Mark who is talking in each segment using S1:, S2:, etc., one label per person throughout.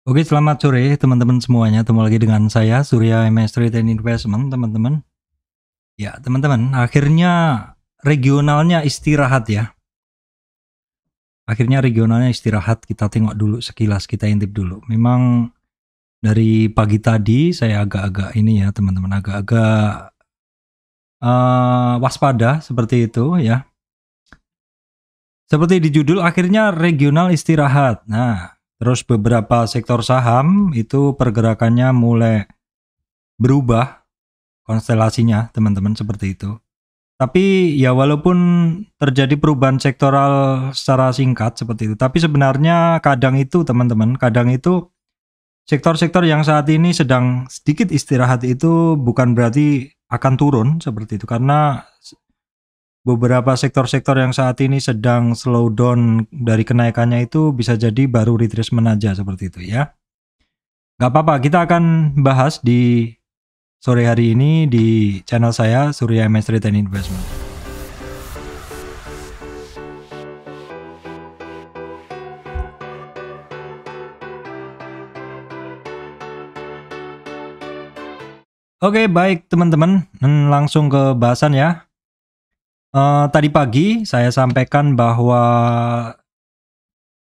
S1: Oke, selamat sore teman-teman semuanya. Ketemu lagi dengan saya Surya MS Trade and Investment, teman-teman. Ya, teman-teman, akhirnya regionalnya istirahat ya. Akhirnya regionalnya istirahat. Kita tengok dulu sekilas, kita intip dulu. Memang dari pagi tadi saya agak-agak ini ya, teman-teman, agak-agak waspada seperti itu ya. Seperti di judul, akhirnya regional istirahat. Nah, terus beberapa sektor saham itu pergerakannya mulai berubah konstelasinya, teman-teman, seperti itu. Tapi ya walaupun terjadi perubahan sektoral secara singkat seperti itu, tapi sebenarnya kadang itu, teman-teman, kadang itu sektor-sektor yang saat ini sedang sedikit istirahat itu bukan berarti akan turun seperti itu, karena beberapa sektor-sektor yang saat ini sedang slow down dari kenaikannya itu bisa jadi baru retracement aja seperti itu ya. Gak apa-apa, kita akan bahas di sore hari ini di channel saya Surya MS Trade and Investment. Oke, baik teman-teman, langsung ke bahasan ya. Tadi pagi saya sampaikan bahwa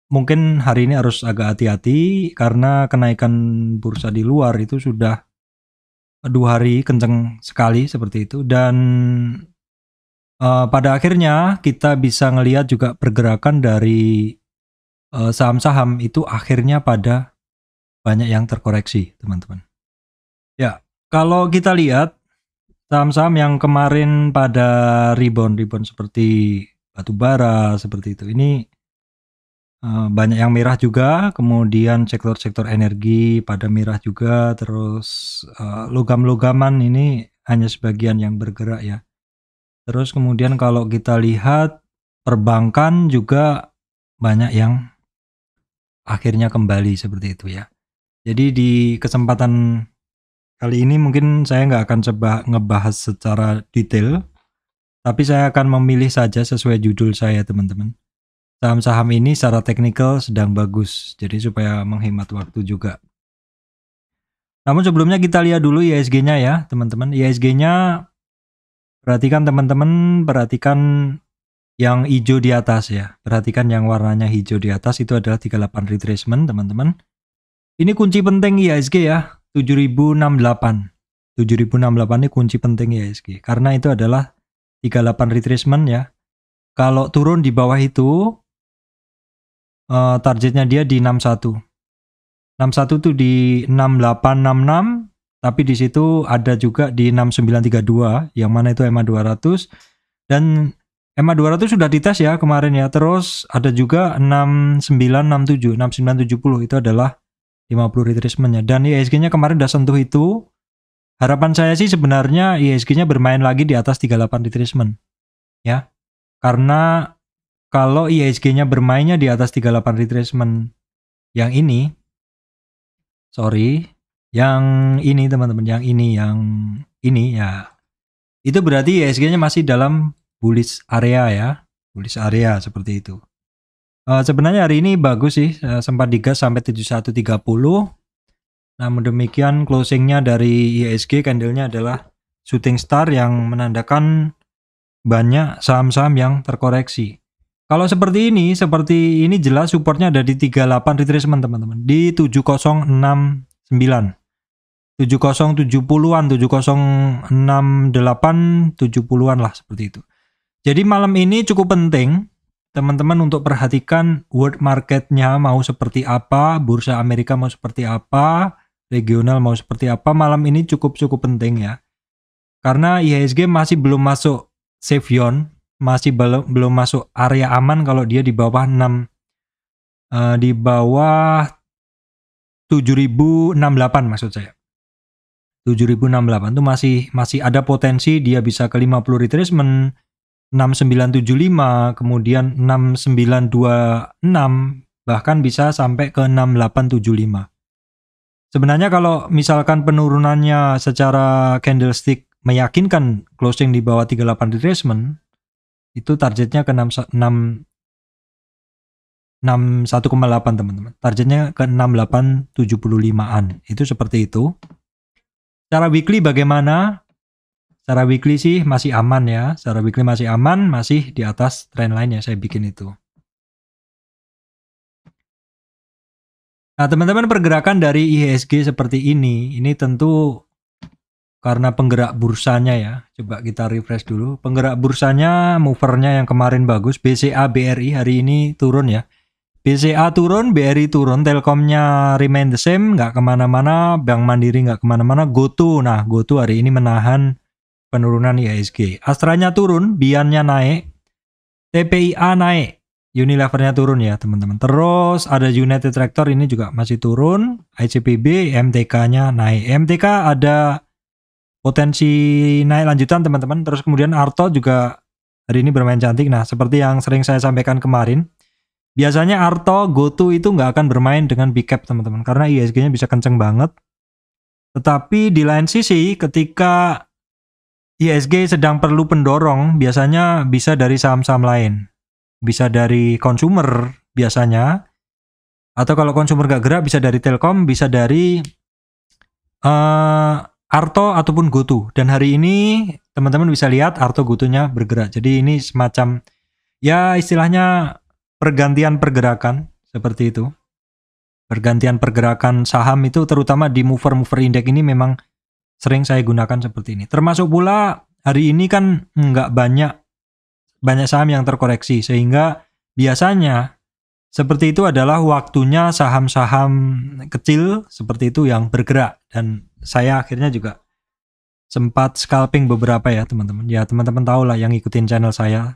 S1: mungkin hari ini harus agak hati-hati karena kenaikan bursa di luar itu sudah 2 hari kenceng sekali seperti itu, dan pada akhirnya kita bisa ngelihat juga pergerakan dari saham-saham itu akhirnya pada banyak yang terkoreksi, teman-teman. Ya, kalau kita lihat saham-saham yang kemarin pada rebound seperti batubara seperti itu, ini banyak yang merah juga, kemudian sektor-sektor energi pada merah juga, terus logam-logaman ini hanya sebagian yang bergerak ya. Terus kemudian kalau kita lihat perbankan juga banyak yang akhirnya kembali seperti itu ya. Jadi di kesempatan kali ini mungkin saya nggak akan coba ngebahas secara detail, tapi saya akan memilih saja sesuai judul saya, teman-teman. Saham-saham ini secara teknikal sedang bagus, jadi supaya menghemat waktu juga. Namun sebelumnya kita lihat dulu IHSG-nya ya, teman-teman. IHSG-nya perhatikan, teman-teman, perhatikan yang hijau di atas ya. Perhatikan yang warnanya hijau di atas itu adalah 38 retracement, teman-teman. Ini kunci penting IHSG ya, 7068. 7068 ini kunci penting IHSG karena itu adalah 38 retracement ya. Kalau turun di bawah itu targetnya dia di 61. 61 tuh di 6866, tapi di situ ada juga di 6932 yang mana itu EMA 200, dan EMA 200 sudah dites ya kemarin ya. Terus ada juga 6967, 6970 itu adalah 50 retracement-nya, dan IHSG-nya kemarin udah sentuh itu. Harapan saya sih sebenarnya IHSG-nya bermain lagi di atas 38 retracement ya. Karena kalau IHSG-nya bermainnya di atas 38 retracement yang ini, yang ini teman-teman, yang ini ya, itu berarti IHSG-nya masih dalam bullish area ya, bullish area seperti itu. Sebenarnya hari ini bagus sih, sempat digas sampai 7130. Namun demikian closingnya dari IHSG candlenya adalah shooting star yang menandakan banyak saham-saham yang terkoreksi. Kalau seperti ini jelas supportnya ada di 38 retracement, teman-teman. Di 7069, 7070-an, 7068, 70-an lah seperti itu. Jadi malam ini cukup penting teman-teman untuk perhatikan world marketnya mau seperti apa, bursa Amerika mau seperti apa, regional mau seperti apa. Malam ini cukup penting ya. Karena IHSG masih belum masuk safe zone, masih belum masuk area aman kalau dia di bawah 6, di bawah 7068 maksud saya. 7068 itu masih ada potensi dia bisa ke 50 retracement, 6975, kemudian 6926, bahkan bisa sampai ke 6875. Sebenarnya kalau misalkan penurunannya secara candlestick meyakinkan closing di bawah 38 retracement, itu targetnya ke 1,8 teman-teman. Targetnya ke 6875-an. Itu seperti itu. Secara weekly bagaimana? Secara weekly sih masih aman ya. Secara weekly masih aman, masih di atas trendline yang saya bikin itu. Nah, teman-teman, pergerakan dari IHSG seperti ini tentu karena penggerak bursanya ya. Coba kita refresh dulu. Penggerak bursanya, movernya yang kemarin bagus. BCA, BRI hari ini turun ya. BCA turun, BRI turun, Telkomnya remain the same, nggak kemana-mana, Bank Mandiri nggak kemana-mana, GoTo. Nah, GoTo hari ini menahan penurunan IHSG. Astranya turun, Biannya naik, TPIA naik, Unilevernya turun ya teman-teman. Terus ada United Tractor ini juga masih turun, ICPB, MTK-nya naik. MTK ada potensi naik lanjutan teman-teman. Terus kemudian Arto juga hari ini bermain cantik. Nah, seperti yang sering saya sampaikan kemarin, biasanya Arto, GoTo itu nggak akan bermain dengan big cap teman-teman, karena IHSG-nya bisa kenceng banget. Tetapi di lain sisi, ketika IHSG sedang perlu pendorong, biasanya bisa dari saham-saham lain. Bisa dari consumer biasanya, atau kalau consumer gak gerak bisa dari Telkom, bisa dari Arto ataupun GoTo. Dan hari ini teman-teman bisa lihat Arto GoTo-nya bergerak. Jadi ini semacam ya istilahnya pergantian pergerakan seperti itu. Pergantian pergerakan saham itu terutama di mover-mover indeks ini memang sering saya gunakan seperti ini. Termasuk pula hari ini kan nggak banyak saham yang terkoreksi, sehingga biasanya seperti itu adalah waktunya saham-saham kecil seperti itu yang bergerak. Dan saya akhirnya juga sempat scalping beberapa ya teman-teman. Ya teman-teman tahu lah yang ikutin channel saya.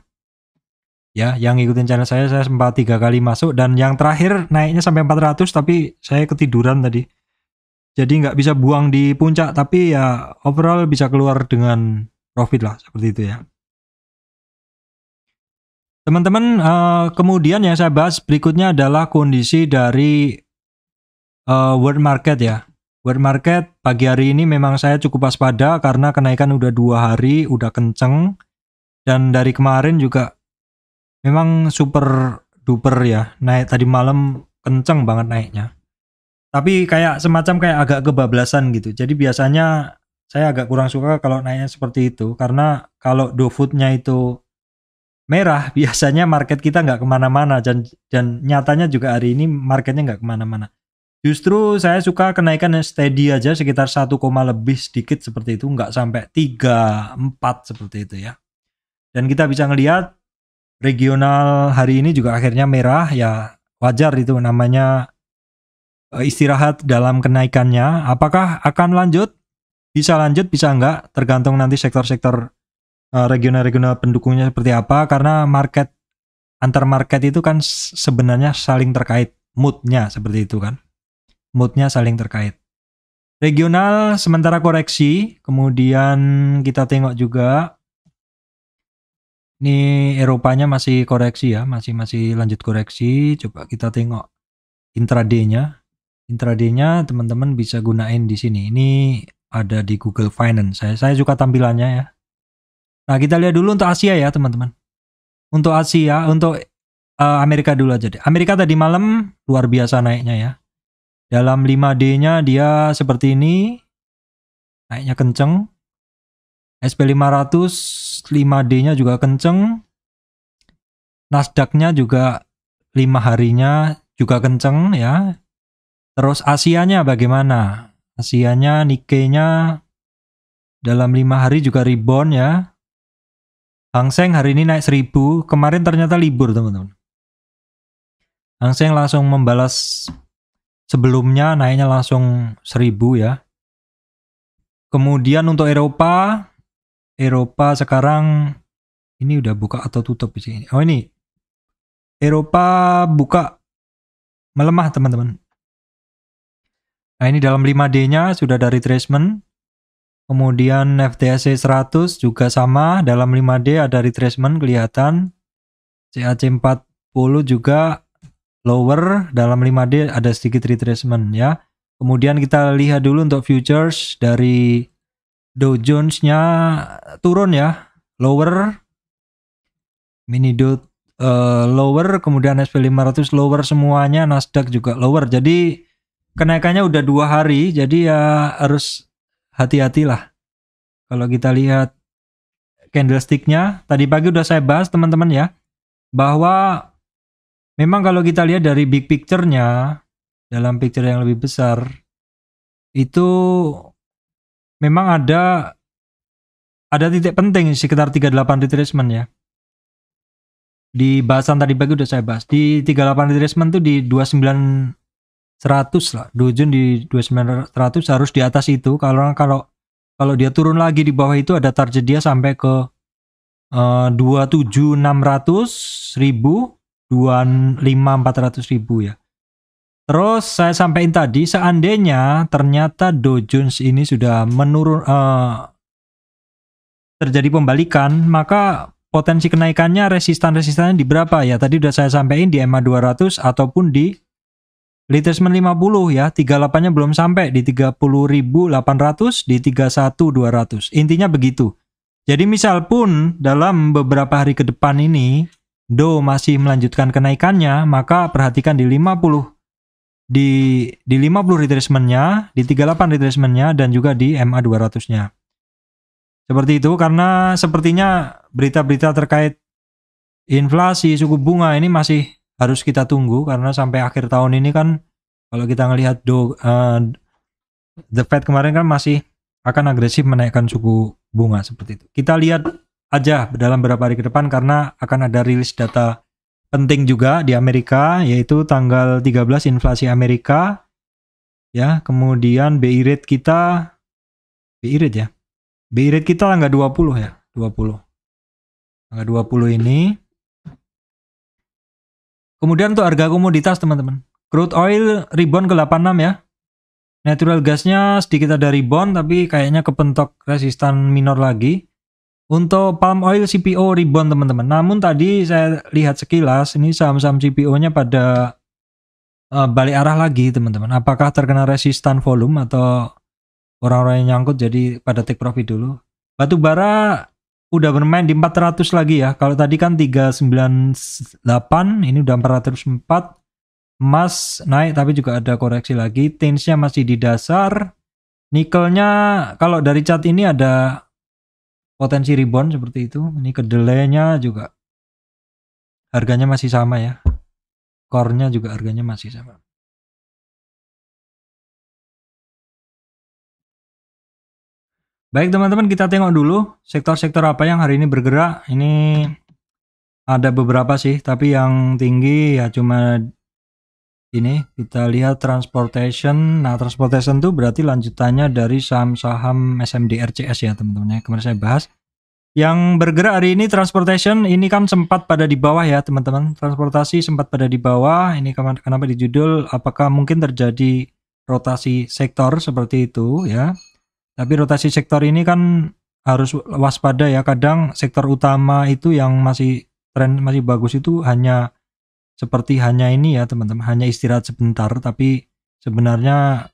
S1: Ya, yang ikutin channel saya sempat 3 kali masuk, dan yang terakhir naiknya sampai 400 tapi saya ketiduran tadi. Jadi nggak bisa buang di puncak, tapi ya overall bisa keluar dengan profit lah seperti itu ya. Teman-teman, kemudian yang saya bahas berikutnya adalah kondisi dari world market ya. World market pagi hari ini memang saya cukup waspada karena kenaikan udah 2 hari, udah kenceng. Dan dari kemarin juga memang super duper ya, naik tadi malam kenceng banget naiknya. Tapi kayak semacam kayak agak kebablasan gitu. Jadi biasanya saya agak kurang suka kalau naiknya seperti itu, karena kalau DoFood-nya itu merah, biasanya market kita nggak kemana-mana, dan nyatanya juga hari ini marketnya nggak kemana-mana. Justru saya suka kenaikan yang steady aja sekitar 1, lebih sedikit seperti itu, nggak sampai 3, 4 seperti itu ya. Dan kita bisa ngelihat regional hari ini juga akhirnya merah ya, wajar itu namanya istirahat dalam kenaikannya. Apakah akan lanjut? Bisa lanjut, bisa enggak, tergantung nanti sektor-sektor regional-regional pendukungnya seperti apa, karena market antar market itu kan sebenarnya saling terkait, moodnya seperti itu kan, moodnya saling terkait. Regional sementara koreksi, kemudian kita tengok juga ini Eropanya masih koreksi ya, masih lanjut koreksi. Coba kita tengok intraday-nya. Intraday-nya teman-teman bisa gunain di sini. Ini ada di Google Finance. Saya suka tampilannya ya. Nah, kita lihat dulu untuk Asia ya, teman-teman. Untuk Asia, untuk Amerika dulu aja deh. Amerika tadi malam luar biasa naiknya ya. Dalam 5D-nya dia seperti ini. Naiknya kenceng. SP500 5D-nya juga kenceng. Nasdaq-nya juga 5 harinya juga kenceng ya. Terus Asianya bagaimana? Asianya Nikkei-nya dalam 5 hari juga rebound ya. Hang Seng hari ini naik 1000, kemarin ternyata libur teman-teman. Hang Seng langsung membalas sebelumnya, naiknya langsung 1000 ya. Kemudian untuk Eropa sekarang ini udah buka atau tutup di sini. Oh ini, Eropa buka melemah teman-teman. Nah ini dalam 5D-nya sudah ada retracement. Kemudian FTSE 100 juga sama, dalam 5D ada retracement kelihatan. CAC 40 juga lower, dalam 5D ada sedikit retracement ya. Kemudian kita lihat dulu untuk futures dari Dow Jones-nya turun ya, lower. Mini Dow lower, kemudian SP 500 lower semuanya, Nasdaq juga lower. Jadi kenaikannya udah 2 hari, jadi ya harus hati-hatilah. Kalau kita lihat candlesticknya, tadi pagi udah saya bahas teman-teman ya, bahwa memang kalau kita lihat dari big picture-nya, dalam picture yang lebih besar, itu memang ada titik penting sekitar 38 retracement ya. Di bahasan tadi pagi udah saya bahas. Di 38 retracement tuh di 29 100 lah, Dow Jones di 2900 harus di atas itu. Kalau dia turun lagi di bawah itu ada target dia sampai ke 27600 ribu, 25400 ribu ya. Terus saya sampaikan tadi, seandainya ternyata Dow Jones ini sudah menurun, terjadi pembalikan, maka potensi kenaikannya resistannya di berapa ya? Tadi udah saya sampaikan di EMA 200 ataupun di retracement 50 ya, 38-nya belum sampai di 30.800, di 31.200. Intinya begitu. Jadi misal pun dalam beberapa hari ke depan ini Dow masih melanjutkan kenaikannya, maka perhatikan di 50 di 50 retracement-nya, di 38 retracement-nya, dan juga di MA 200-nya. Seperti itu, karena sepertinya berita-berita terkait inflasi, suku bunga ini masih harus kita tunggu, karena sampai akhir tahun ini kan kalau kita ngelihat The Fed kemarin kan masih akan agresif menaikkan suku bunga seperti itu. Kita lihat aja dalam beberapa hari ke depan karena akan ada rilis data penting juga di Amerika, yaitu tanggal 13 inflasi Amerika ya, kemudian BI rate kita tanggal 20 ya, 20. Tanggal 20 ini. Kemudian untuk harga komoditas teman-teman. Crude oil rebound ke 86 ya. Natural gasnya sedikit ada rebound tapi kayaknya kepentok resistan minor lagi. Untuk palm oil CPO rebound teman-teman. Namun tadi saya lihat sekilas ini saham-saham CPO-nya pada balik arah lagi teman-teman. Apakah terkena resistan volume atau orang-orang yang nyangkut jadi pada take profit dulu. Batu bara udah bermain di 400 lagi ya. Kalau tadi kan 398, ini udah 404. Emas naik tapi juga ada koreksi lagi. Tinsnya masih di dasar. Nikelnya kalau dari chart ini ada potensi rebound seperti itu. Ini kedelainya juga harganya masih sama ya. Core-nya juga harganya masih sama. Baik teman-teman, kita tengok dulu sektor-sektor apa yang hari ini bergerak. Ini ada beberapa sih, tapi yang tinggi ya cuma ini. Kita lihat transportation. Nah, transportation itu berarti lanjutannya dari saham-saham SMD RCS ya teman-teman ya. Kemarin saya bahas. Yang bergerak hari ini transportation ini kan sempat pada di bawah ya teman-teman. Transportasi sempat pada di bawah. Ini kenapa di judul? Apakah mungkin terjadi rotasi sektor seperti itu ya? Tapi rotasi sektor ini kan harus waspada ya. Kadang sektor utama itu yang masih tren masih bagus itu hanya ini ya teman-teman, hanya istirahat sebentar, tapi sebenarnya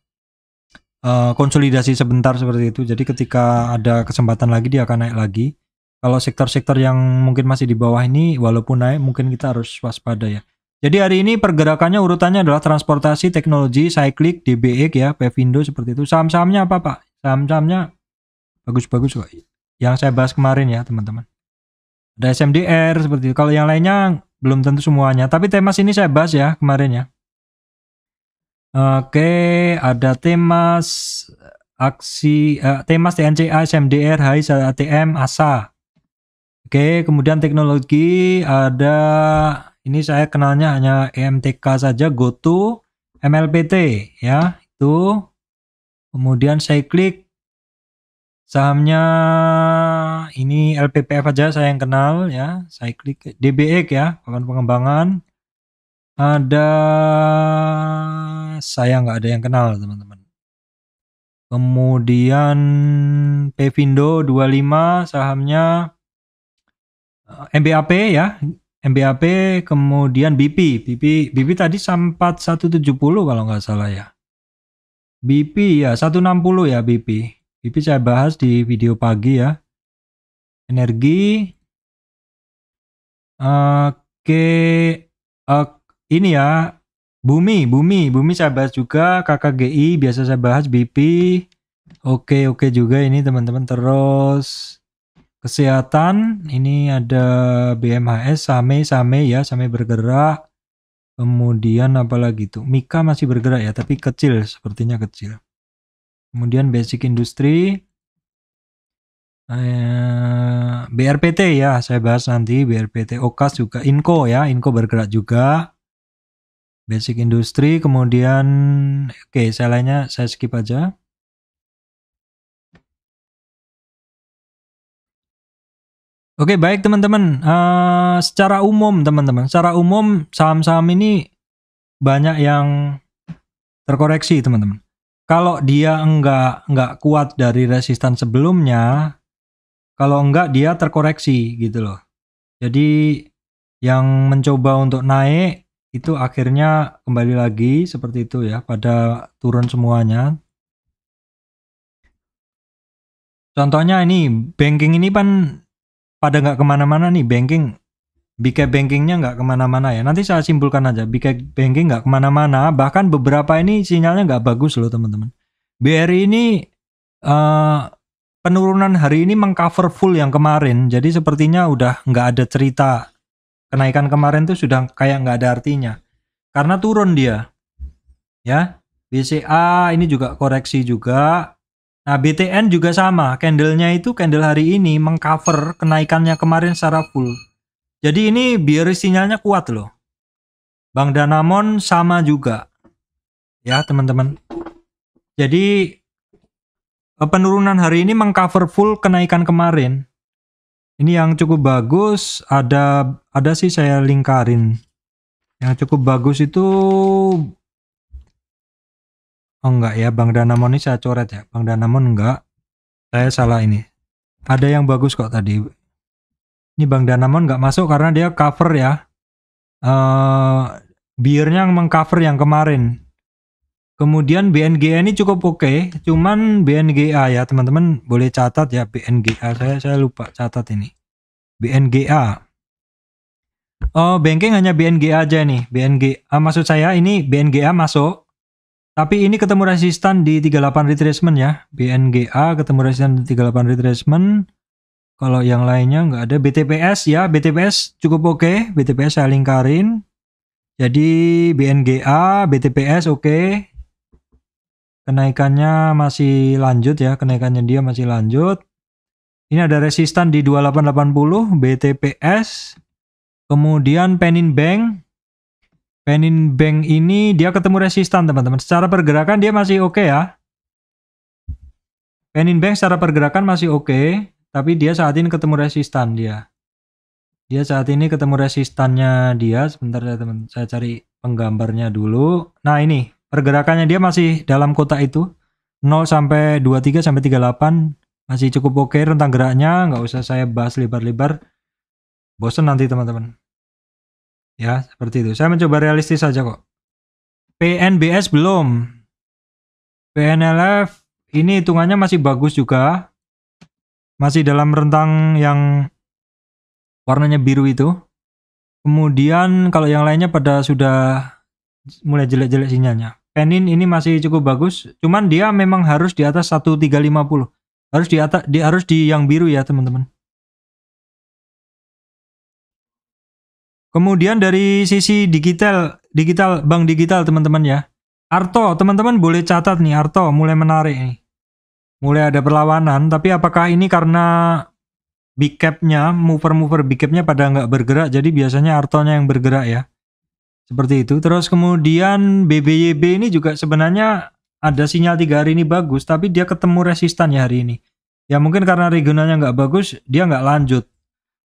S1: konsolidasi sebentar seperti itu. Jadi ketika ada kesempatan lagi dia akan naik lagi. Kalau sektor-sektor yang mungkin masih di bawah ini walaupun naik mungkin kita harus waspada ya. Jadi hari ini pergerakannya urutannya adalah transportasi, teknologi, cyclic, DBX ya, Pevindo seperti itu. Saham-sahamnya apa Pak? Saham-sahamnya bagus-bagus kok. Yang saya bahas kemarin ya teman-teman. Ada SMDR seperti itu. Kalau yang lainnya belum tentu semuanya. Tapi Temas ini saya bahas ya kemarin ya. Oke, ada Temas, Temas TNCA, SMDR, HAIS, ATM, ASA. Oke, kemudian teknologi ada, ini saya kenalnya hanya EMTK saja, GoTo, MLPT ya, itu. Kemudian saya klik sahamnya ini LPPF aja saya yang kenal ya. Saya klik DBX ya, pengembangan. Ada saya nggak ada yang kenal teman-teman. Kemudian Pevindo 25 sahamnya MBAP ya. MBAP kemudian BP tadi sempat 170 kalau nggak salah ya. BP ya 160 ya BP saya bahas di video pagi ya. Energi Ini ya, Bumi saya bahas juga, KKGI biasa saya bahas, BP. Oke juga ini teman-teman. Terus kesehatan, ini ada BMHS, Same ya, Same bergerak. Kemudian apalagi tuh, Mika masih bergerak ya, tapi kecil, sepertinya kecil. Kemudian basic industri, BRPT ya, saya bahas nanti BRPT. Okas juga, Inco ya, Inco bergerak juga. Basic industri, kemudian oke, saya skip aja. Oke, baik teman-teman. Secara umum teman-teman, secara umum saham-saham ini banyak yang terkoreksi teman-teman. Kalau dia enggak kuat dari resistan sebelumnya, kalau enggak dia terkoreksi gitu loh. Jadi yang mencoba untuk naik itu akhirnya kembali lagi seperti itu ya, pada turun semuanya. Contohnya ini, banking ini kan pada nggak kemana-mana nih, BK bankingnya nggak kemana-mana ya. Nanti saya simpulkan aja, BK banking nggak kemana-mana, bahkan beberapa ini sinyalnya nggak bagus loh teman-teman. BRI ini penurunan hari ini mengcover full yang kemarin, jadi sepertinya udah nggak ada cerita kenaikan kemarin tuh, sudah kayak nggak ada artinya karena turun dia ya. BCA ini juga koreksi juga. Nah, BTN juga sama, candle-nya itu candle hari ini mengcover kenaikannya kemarin secara full. Jadi ini biar sinyalnya kuat loh. Bank Danamon sama juga. Ya, teman-teman. Jadi penurunan hari ini mengcover full kenaikan kemarin. Ini yang cukup bagus, ada sih saya lingkarin. Yang cukup bagus itu enggak ya, Bank Danamon ini saya coret ya. Bank Danamon enggak. Saya salah ini. Ada yang bagus kok tadi. Ini Bank Danamon nggak masuk karena dia cover ya. Beer-nya mengcover yang kemarin. Kemudian BNGA ini cukup oke, cuman BNGA ya teman-teman boleh catat ya, BNGA. Saya lupa catat ini. BNGA. Oh, banking hanya BNGA aja nih. BNGA maksud saya ini BNGA masuk. Tapi ini ketemu resistan di 38 retracement ya. BNGA ketemu resistan di 38 retracement. Kalau yang lainnya nggak ada. BTPS ya, BTPS cukup oke. BTPS saya lingkarin. Jadi BNGA, BTPS oke. Kenaikannya masih lanjut ya, kenaikannya dia masih lanjut. Ini ada resistan di 2880, BTPS. Kemudian Penin Bank. Penin Bank ini dia ketemu resistan teman-teman. Secara pergerakan dia masih oke ya. Penin Bank secara pergerakan masih oke, tapi dia saat ini ketemu resistan dia. Dia saat ini ketemu resistannya dia. Sebentar ya teman, saya cari penggambarnya dulu. Nah ini, pergerakannya dia masih dalam kotak itu. 0 sampai 23 sampai 38 masih cukup oke rentang geraknya, nggak usah saya bahas lebar-lebar. Bosen nanti teman-teman. Ya, seperti itu. Saya mencoba realistis saja kok. PNBS belum. PNLF ini hitungannya masih bagus juga. Masih dalam rentang yang warnanya biru itu. Kemudian kalau yang lainnya pada sudah mulai jelek-jelek sinyalnya. Penin ini masih cukup bagus, cuman dia memang harus di atas 1350. Harus di atas, harus di yang biru ya, teman-teman. Kemudian dari sisi digital bank digital teman-teman ya. Arto, teman-teman boleh catat nih, Arto mulai menarik nih. Mulai ada perlawanan, tapi apakah ini karena big cap-nya, mover big cap-nya pada nggak bergerak, jadi biasanya Artonya yang bergerak ya. Seperti itu. Terus kemudian BBYB ini juga sebenarnya ada sinyal 3 hari ini bagus, tapi dia ketemu resistan ya hari ini. Ya mungkin karena regionalnya nggak bagus, dia nggak lanjut.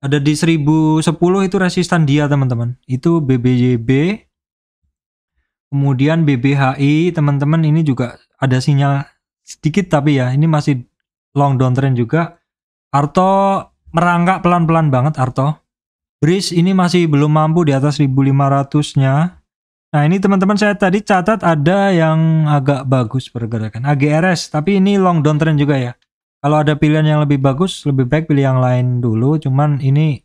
S1: Ada di 1010 itu resistan dia teman-teman. Itu BBYB. Kemudian BBHI teman-teman ini juga ada sinyal sedikit tapi ya ini masih long downtrend juga. Arto merangkak pelan-pelan banget Arto. Breeze ini masih belum mampu di atas 1500-nya. Nah ini teman-teman saya tadi catat ada yang agak bagus pergerakan. AGRS tapi ini long downtrend juga ya. Kalau ada pilihan yang lebih bagus lebih baik pilih yang lain dulu. Cuman ini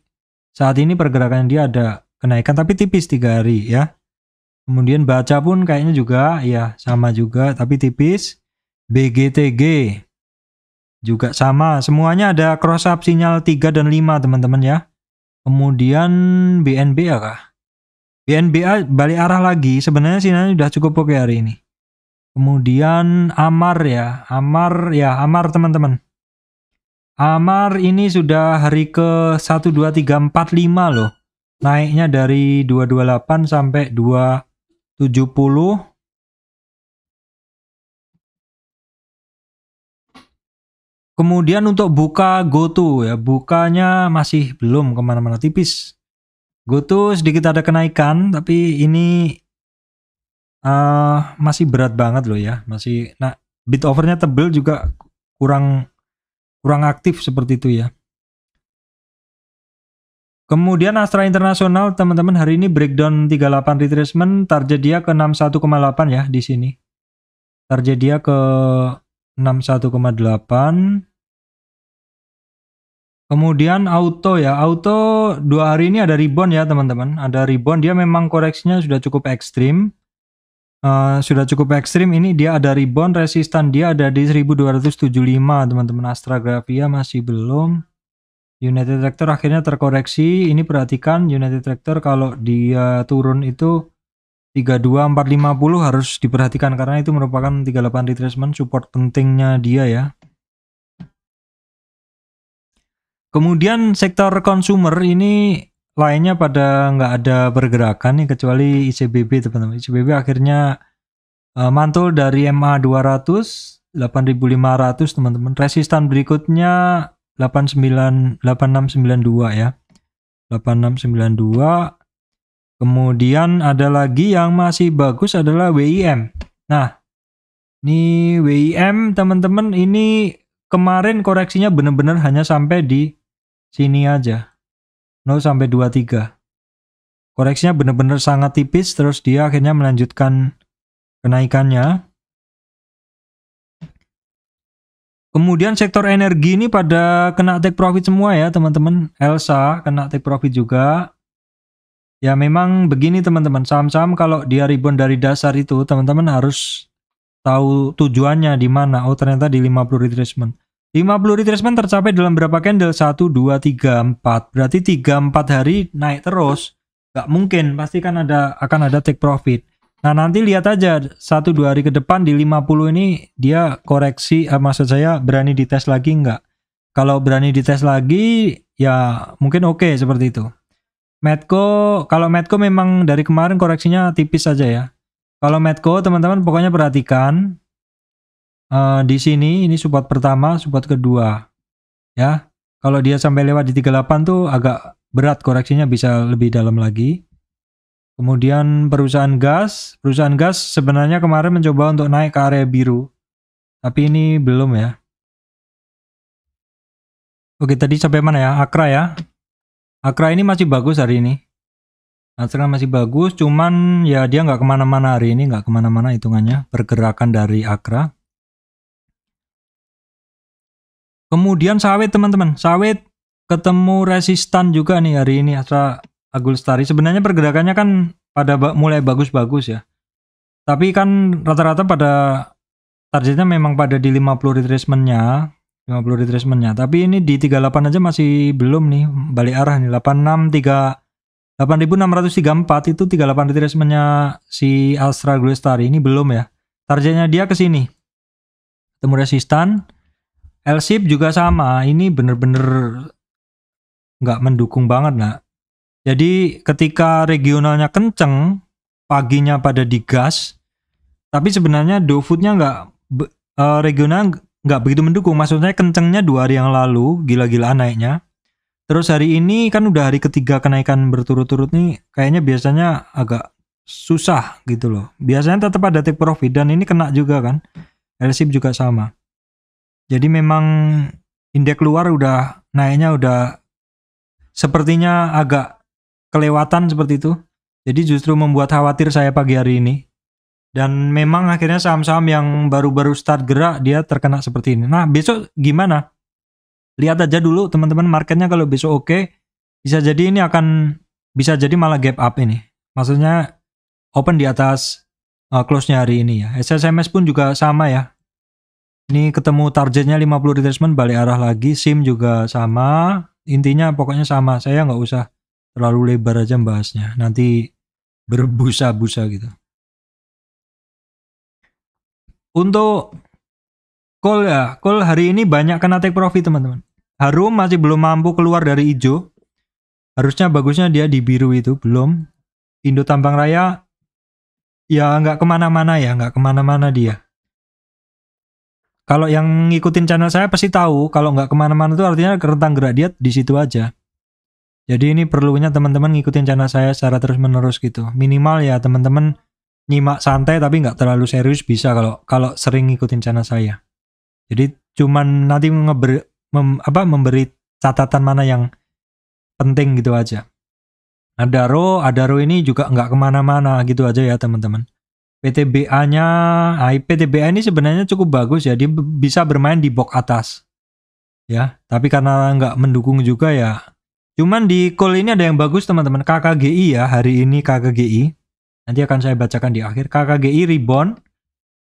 S1: saat ini pergerakan dia ada kenaikan tapi tipis 3 hari ya. Kemudian baca pun kayaknya juga ya sama juga tapi tipis. BGTG juga sama, semuanya ada cross up sinyal 3 dan 5 teman-teman ya. Kemudian BNBA kah? BNBA balik arah lagi, sebenarnya sinyalnya sudah cukup oke hari ini. Kemudian Amar ya, Amar teman-teman. Amar ini sudah hari ke 1, 2, 3, 4, 5 loh. Naiknya dari 228 sampai 270. Kemudian untuk buka GoTo ya, bukanya masih belum kemana-mana, tipis. GoTo sedikit ada kenaikan, tapi ini masih berat banget loh ya, masih. Nah, bid overnya tebel juga kurang aktif seperti itu ya. Kemudian Astra Internasional teman-teman hari ini breakdown 38 retracement, target dia ke 61,8 ya di sini. Target dia ke 61,8. Kemudian auto ya, auto 2 hari ini ada rebound ya teman-teman, ada rebound, dia memang koreksinya sudah cukup ekstrim. Ini dia ada rebound, resistan dia ada di 1275 teman-teman. Astra Grafia masih belum. United Tractor akhirnya terkoreksi. Ini perhatikan United Tractor kalau dia turun itu 32450 harus diperhatikan karena itu merupakan 38 retracement, support pentingnya dia ya. Kemudian sektor consumer ini lainnya pada nggak ada pergerakan nih kecuali ICBP teman-teman. ICBP akhirnya mantul dari MA 200 8500 teman-teman. Resistan berikutnya 8692 ya. 8692. Kemudian ada lagi yang masih bagus adalah WIM. Nah, ini WIM teman-teman, ini kemarin koreksinya benar-benar hanya sampai di sini aja. 0 sampai 23. Koreksinya benar-benar sangat tipis, terus dia akhirnya melanjutkan kenaikannya. Kemudian sektor energi ini pada kena take profit semua ya teman-teman. Elsa kena take profit juga. Ya memang begini teman-teman, saham-saham kalau dia rebound dari dasar itu teman-teman harus tahu tujuannya di mana. Oh ternyata di 50 retracement. 50 retracement tercapai dalam berapa candle? 1, 2, 3, 4. Berarti 3-4 hari naik terus. Gak mungkin, pasti kan akan ada take profit. Nah nanti lihat aja 1-2 hari ke depan di 50 ini dia koreksi, maksud saya berani dites lagi nggak? Kalau berani dites lagi ya mungkin oke seperti itu. Medco, kalau Medco memang dari kemarin koreksinya tipis saja ya. Kalau Medco teman-teman pokoknya perhatikan. Di sini ini support pertama, support kedua ya. Kalau dia sampai lewat di 38 tuh agak berat koreksinya, bisa lebih dalam lagi. Kemudian perusahaan gas sebenarnya kemarin mencoba untuk naik ke area biru, tapi ini belum ya. Oke, tadi sampai mana ya? Akra ya. Akra ini masih bagus hari ini. Akra masih bagus, cuman ya dia nggak kemana-mana hari ini, nggak kemana-mana hitungannya pergerakan dari Akra. Kemudian sawit teman-teman, sawit ketemu resistan juga nih hari ini Astra Agulstari. Sebenarnya pergerakannya kan pada mulai bagus-bagus ya. Tapi kan rata-rata pada targetnya memang pada di 50 retracement-nya. Tapi ini di 38 aja masih belum nih, balik arah nih. 8634 itu 38 retracement-nya si Astra Agulstari ini belum ya. Targetnya dia ke sini. Ketemu resistan. LSIP juga sama, ini bener-bener nggak mendukung banget nak. Jadi ketika regionalnya kenceng, paginya pada digas, tapi sebenarnya GoFood-nya regional nggak begitu mendukung. Maksudnya kencengnya 2 hari yang lalu, gila-gilaan naiknya. Terus hari ini kan udah hari ketiga kenaikan berturut-turut nih, kayaknya biasanya agak susah gitu loh. Biasanya tetap ada take profit dan ini kena juga kan. LSIP juga sama. Jadi memang indeks luar udah naiknya udah sepertinya agak kelewatan seperti itu. Jadi justru membuat khawatir saya pagi hari ini. Dan memang akhirnya saham-saham yang baru-baru start gerak dia terkena seperti ini. Nah besok gimana? Lihat aja dulu teman-teman marketnya, kalau besok oke, bisa jadi ini akan bisa jadi malah gap up ini. Maksudnya open di atas close-nya hari ini ya. SSMS pun juga sama ya. Ini ketemu targetnya 50 retracement, balik arah lagi. SIM juga sama. Intinya pokoknya sama. Saya nggak usah terlalu lebar aja bahasnya. Nanti berbusa-busa gitu. Untuk call ya, call hari ini banyak kena take profit teman-teman. Harum masih belum mampu keluar dari hijau. Harusnya bagusnya dia di biru itu, belum. Indo Tambang Raya ya nggak kemana-mana ya, nggak kemana-mana dia. Kalau yang ngikutin channel saya pasti tahu, kalau nggak kemana-mana itu artinya rentang gerak dia di situ aja. Jadi ini perlunya teman-teman ngikutin channel saya secara terus-menerus gitu. Minimal ya teman-teman nyimak santai tapi nggak terlalu serius bisa kalau sering ngikutin channel saya. Jadi cuman nanti memberi catatan mana yang penting gitu aja. Adaro ini juga nggak kemana-mana gitu aja ya teman-teman. PTBA-nya, PTBA ini sebenarnya cukup bagus ya, dia bisa bermain di box atas. Ya, tapi karena nggak mendukung juga ya. Cuman di call ini ada yang bagus teman-teman, KKGI ya, hari ini KKGI. Nanti akan saya bacakan di akhir. KKGI rebound.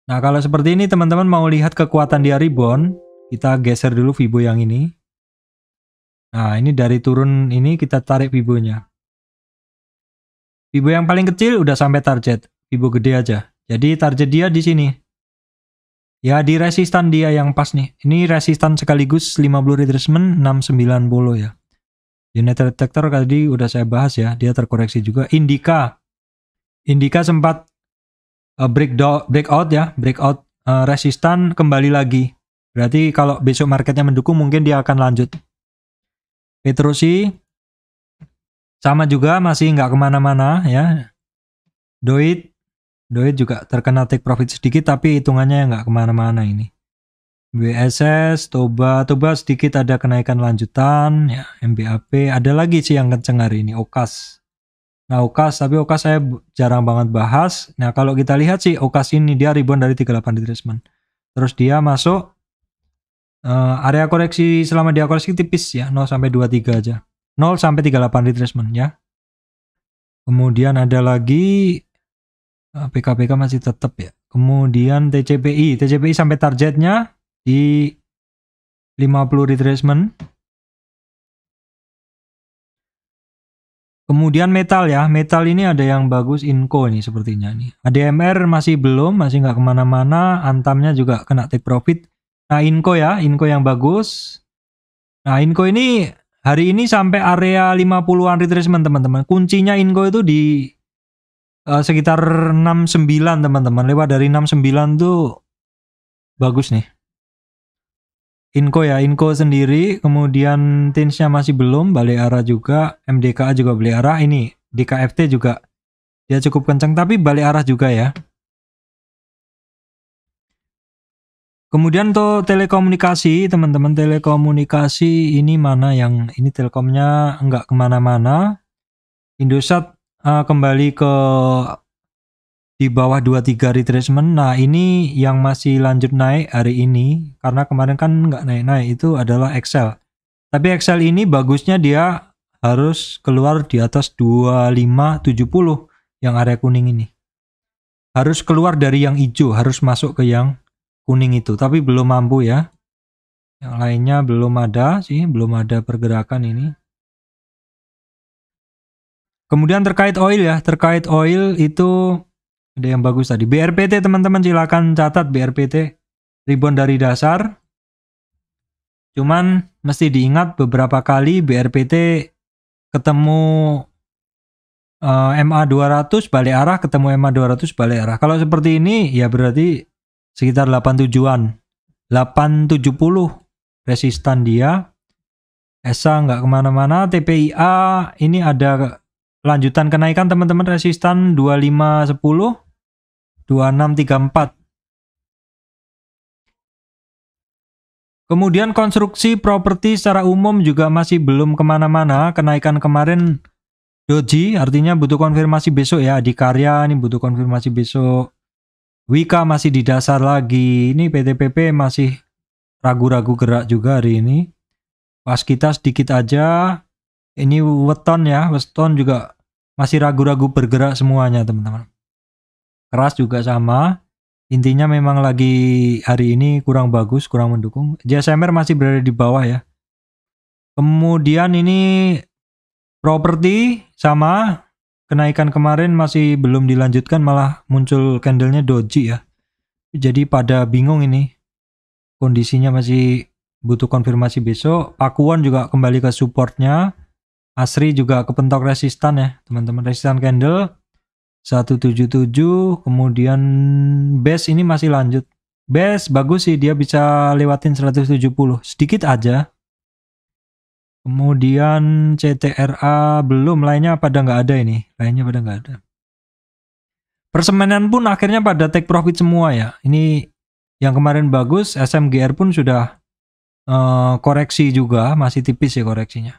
S1: Nah, kalau seperti ini teman-teman mau lihat kekuatan dia rebound, kita geser dulu Fibo yang ini. Nah, ini dari turun ini kita tarik Fibonya. Fibo yang paling kecil udah sampai target. Fibo gede aja. Jadi target dia di sini. Ya di resistan dia yang pas nih. Ini resistan sekaligus 50 retracement 690 ya. United Detector tadi udah saya bahas ya. Dia terkoreksi juga. Indika sempat breakout ya. Breakout resistan kembali lagi. Berarti kalau besok marketnya mendukung mungkin dia akan lanjut. Petrosi sama juga masih nggak kemana-mana ya. Doit juga terkena take profit sedikit tapi hitungannya nggak kemana-mana ini. BSS, Toba sedikit ada kenaikan lanjutan ya. MBAP ada lagi sih yang kenceng hari ini. Okas. Nah Okas saya jarang banget bahas. Nah kalau kita lihat sih Okas ini dia rebound dari 38 retracement. Terus dia masuk area koreksi selama dia koreksi tipis ya 0 sampai 23 aja. 0 sampai 38 retracement ya. Kemudian ada lagi PKPK masih tetap ya. Kemudian TCPI sampai targetnya di 50 retracement. Kemudian metal ya. Metal ini ada yang bagus Inco nih sepertinya nih. ADMR masih nggak kemana-mana. Antamnya juga kena take profit. Nah Inco ya, Inco yang bagus. Nah Inco ini hari ini sampai area 50-an retracement teman-teman. Kuncinya Inco itu di sekitar 69 teman-teman. Lewat dari 69 tuh bagus nih. Inco ya, Inco sendiri. Kemudian Tinsnya masih belum, balik arah juga. MDKA juga balik arah. Ini DKFT juga dia cukup kencang tapi balik arah juga ya. Kemudian tuh telekomunikasi teman-teman. Telekomunikasi ini mana yang ini Telkomnya nggak kemana-mana. Indosat kembali ke di bawah 23 retracement. Nah ini yang masih lanjut naik hari ini karena kemarin kan nggak naik-naik itu adalah Excel. Tapi Excel ini bagusnya dia harus keluar di atas 2570 yang area kuning ini. Harus keluar dari yang hijau, harus masuk ke yang kuning itu. Tapi belum mampu ya. Yang lainnya belum ada sih, belum ada pergerakan ini. Kemudian terkait oil ya, terkait oil itu ada yang bagus tadi. BRPT teman-teman silakan catat BRPT rebound dari dasar. Cuman mesti diingat beberapa kali BRPT ketemu MA 200 balik arah, ketemu MA 200 balik arah. Kalau seperti ini ya berarti sekitar 87-an. 870 resistan dia. ESA nggak kemana-mana. TPIA ini ada lanjutan kenaikan teman-teman resistan 2510 2634. Kemudian konstruksi properti secara umum juga masih belum kemana-mana. Kenaikan kemarin doji artinya butuh konfirmasi besok ya. Adikarya ini butuh konfirmasi besok. Wika masih di dasar lagi. Ini PTPP masih ragu-ragu gerak juga hari ini. Pas kita sedikit aja. Ini weton ya, weton juga masih ragu-ragu bergerak semuanya teman-teman. Keras juga sama. Intinya memang lagi hari ini kurang bagus, kurang mendukung. JSMR masih berada di bawah ya. Kemudian ini properti sama, kenaikan kemarin masih belum dilanjutkan, malah muncul candlenya doji ya. Jadi pada bingung ini, kondisinya masih butuh konfirmasi besok. Pakuan juga kembali ke supportnya. Asri juga kepentok resistan ya teman-teman, resistan candle 177. Kemudian base ini masih lanjut. Base bagus sih, dia bisa lewatin 170 sedikit aja. Kemudian CTRA belum, lainnya pada nggak ada ini, lainnya pada nggak ada. Persemenan pun akhirnya pada take profit semua ya. Ini yang kemarin bagus, SMGR pun sudah koreksi juga, masih tipis ya koreksinya.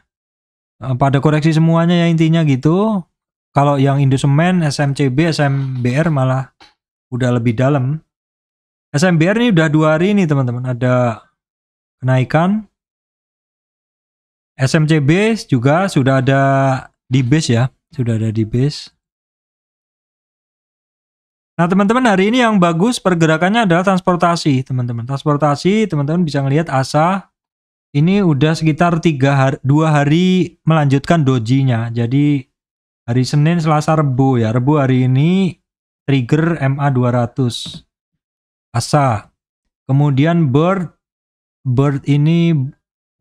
S1: Pada koreksi semuanya ya intinya gitu. Kalau yang Indosemen, SMCB, SMBR malah udah lebih dalam. SMBR ini udah 2 hari nih teman-teman, ada kenaikan. SMCB juga sudah ada di base ya, sudah ada di base. Nah teman-teman, hari ini yang bagus pergerakannya adalah transportasi teman-teman. Transportasi teman-teman bisa ngelihat ASA ini udah sekitar 2 hari melanjutkan dojinya. Jadi hari Senin, Selasa, Rebu ya. Rebu hari ini trigger MA 200 ASA. Kemudian Bird ini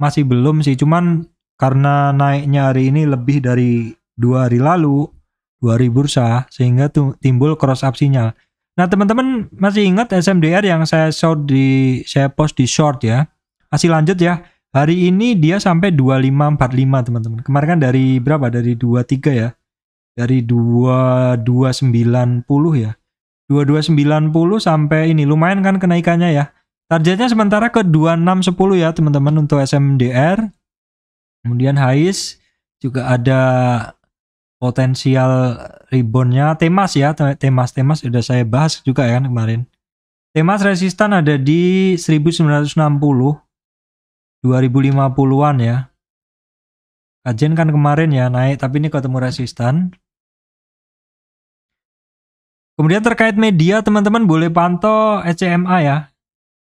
S1: masih belum sih, cuman karena naiknya hari ini lebih dari 2 hari lalu, 2 hari bursa, sehingga timbul cross up sinyal. Nah teman-teman masih ingat SMDR yang saya post di short ya, masih lanjut ya. Hari ini dia sampai 2545 teman-teman. Kemarin kan dari berapa? Dari 23 ya. Dari 2290 ya. 2290 sampai ini lumayan kan kenaikannya ya. Targetnya sementara ke 2610 ya teman-teman untuk SMDR. Kemudian HIS juga ada potensial reboundnya. Temas ya, Temas sudah saya bahas juga ya kan kemarin. Temas resistan ada di 1960, 2050-an ya. Kajian kan kemarin ya naik, tapi ini ketemu resistan. Kemudian terkait media teman-teman boleh pantau ECMA ya.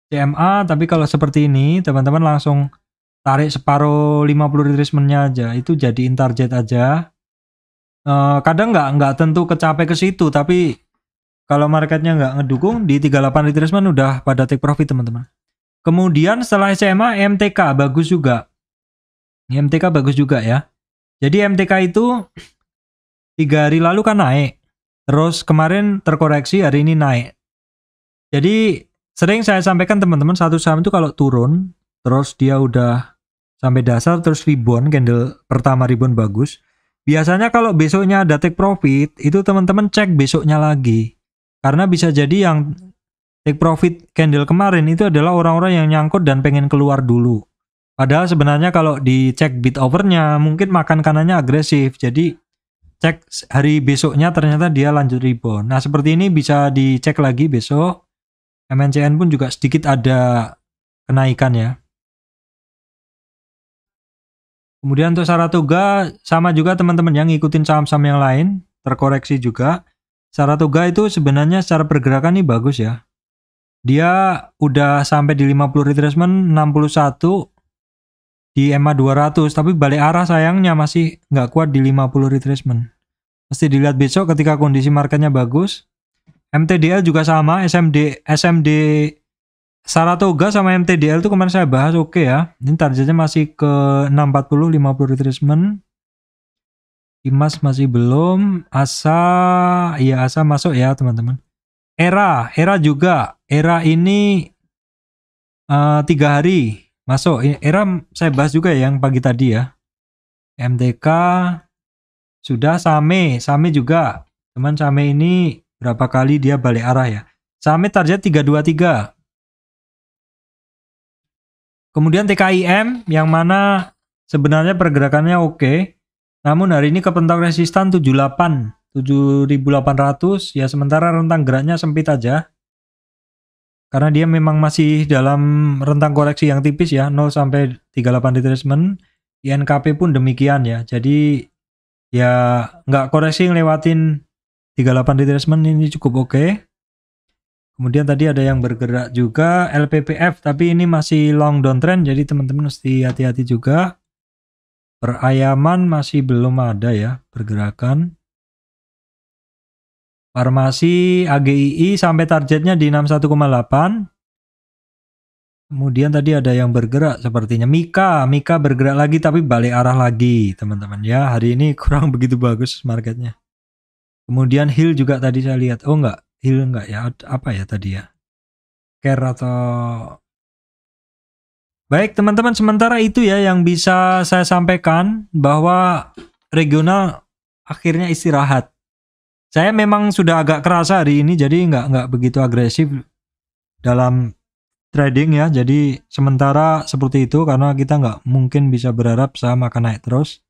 S1: CMA, tapi kalau seperti ini teman-teman langsung tarik separuh 50 retracement-nya aja, itu jadiin target aja. Kadang nggak tentu kecapai ke situ, tapi kalau marketnya nggak ngedukung di 38 retracement udah pada take profit teman-teman. Kemudian setelah SMA MTK bagus juga. MTK bagus juga ya. Jadi MTK itu 3 hari lalu kan naik, terus kemarin terkoreksi, hari ini naik. Jadi sering saya sampaikan teman-teman, satu saham itu kalau turun terus dia udah sampai dasar terus rebound, candle pertama rebound bagus, biasanya kalau besoknya ada take profit itu teman-teman cek besoknya lagi, karena bisa jadi yang take profit candle kemarin itu adalah orang-orang yang nyangkut dan pengen keluar dulu, padahal sebenarnya kalau dicek bid overnya mungkin makan kanannya agresif, jadi cek hari besoknya ternyata dia lanjut rebound. Nah seperti ini bisa dicek lagi besok. MNCN pun juga sedikit ada kenaikan ya. Kemudian untuk Saratoga sama juga teman-teman yang ngikutin saham-saham yang lain, terkoreksi juga. Saratoga itu sebenarnya secara pergerakan ini bagus ya. Dia udah sampai di 50 retracement, 61 di EMA 200, tapi balik arah sayangnya masih nggak kuat di 50 retracement. Mesti dilihat besok ketika kondisi marketnya bagus. MTDL juga sama, SMD Saratoga sama MTDL itu kemarin saya bahas oke ya. Ini targetnya masih ke 640, 50 retracement. Imas masih belum. ASA, iya ASA masuk ya teman-teman. Era juga. Era ini 3 hari masuk. Era saya bahas juga ya yang pagi tadi ya. MTK sudah, Same juga. Teman Same ini berapa kali dia balik arah ya. Same target 323. Kemudian TKIM yang mana sebenarnya pergerakannya oke. Namun hari ini kepentok resistan 7.800 ya, sementara rentang geraknya sempit aja. Karena dia memang masih dalam rentang koreksi yang tipis ya, 0 sampai 38 retracement. INKP pun demikian ya. Jadi ya nggak koreksi ngelewatin 38 retracement, ini cukup oke. Kemudian tadi ada yang bergerak juga LPPF, tapi ini masih long downtrend, jadi teman-teman mesti hati-hati juga. Perayaman masih belum ada ya pergerakan. Farmasi AGII sampai targetnya di 61,8. Kemudian tadi ada yang bergerak sepertinya Mika bergerak lagi tapi balik arah lagi teman-teman ya. Hari ini kurang begitu bagus marketnya. Kemudian Hill juga tadi saya lihat. Oh enggak, Hill enggak ya. Apa ya tadi ya? Care atau... Baik teman-teman, sementara itu ya yang bisa saya sampaikan, bahwa regional akhirnya istirahat. Saya memang sudah agak kerasa hari ini, jadi nggak begitu agresif dalam trading ya. Jadi sementara seperti itu karena kita nggak mungkin bisa berharap saham akan naik terus.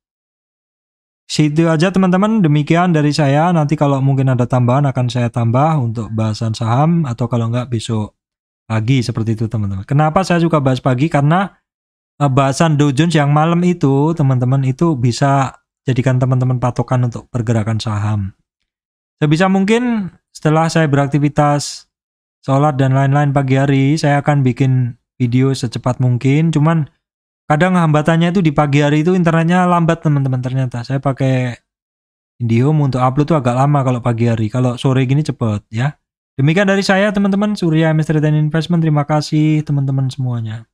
S1: Situ aja teman-teman, demikian dari saya. Nanti kalau mungkin ada tambahan akan saya tambah untuk bahasan saham, atau kalau nggak besok pagi seperti itu teman-teman. Kenapa saya suka bahas pagi? Karena bahasan Dow Jones yang malam itu teman-teman itu bisa jadikan teman-teman patokan untuk pergerakan saham. Sebisa mungkin setelah saya beraktivitas sholat dan lain-lain pagi hari, saya akan bikin video secepat mungkin. Cuman kadang hambatannya itu di pagi hari itu internetnya lambat teman-teman. Ternyata saya pakai IndiHome untuk upload tuh agak lama kalau pagi hari. Kalau sore gini cepet ya. Demikian dari saya teman-teman, Surya MS Trade and Investment. Terima kasih teman-teman semuanya.